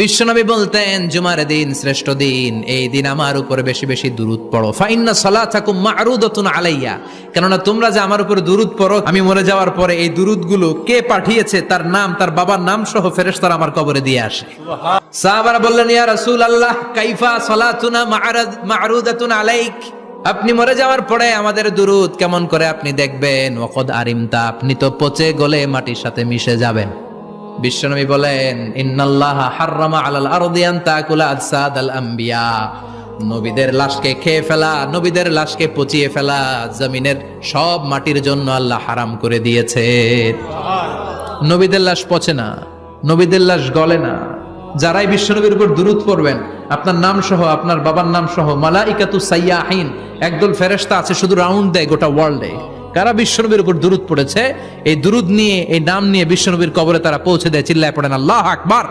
বিশ্বনবী বলতেন জুমার দিন শ্রেষ্ঠ দিন, এই দিন আমার উপরে বেশি বেশি দুরূদ পড়ো। ফাইন্না সালাতাকুম মা'রুদাতুন আলাইয়া, কেননা তোমরা যে আমার উপরে দুরূদ পড়ো, আমি মরে যাওয়ার পরে এই দুরূদগুলো কে পাঠিয়েছে তার নাম, তার বাবার নাম সহ ফেরেশতারা আমার কবরে দিয়ে আসে। সাহাবারা বললেন, ইয়া রাসূলুল্লাহ কাইফা সালাতুনা মা'রুদাতুন আলাইক, আপনি মরে যাওয়ার পরে আমাদের দুরূদ কেমন করে আপনি দেখবেন? ওয়াকাদ আরিমতা, আপনি তো পচে গলে মাটির সাথে মিশে যাবেন। বিশ্বনবী বলেন, ইন্নাল্লাহা হাররামা আলাল আরদি আন তাকুলা আজসাদাল আম্বিয়া, নবীদের লাশকে খেয়ে ফেলা, নবীদের লাশকে পচিয়ে ফেলা জমিনের সব মাটির জন্য আল্লাহ হারাম করে দিয়েছে। নবীদের লাশ পচে না, নবীদের লাশ গলে না। যারাই বিশ্বনবীর উপর দুরূদ পড়বেন, আপনার নাম সহ, আপনার বাবার নাম সহ, মালাইকাতু সাইয়াহিন, একদল ফেরেশতা আছে শুধু রাউন্ড দেয় গোটা ওয়ার্ল্ডে। কারা বিশ্বনবীর উপর দুরূদ পড়েছে, এই দুরূদ নিয়ে, এই নাম নিয়ে বিশ্বনবীর কবরে তারা পৌঁছে দেয়। চিল্লায় পড়েন আল্লাহু আকবার।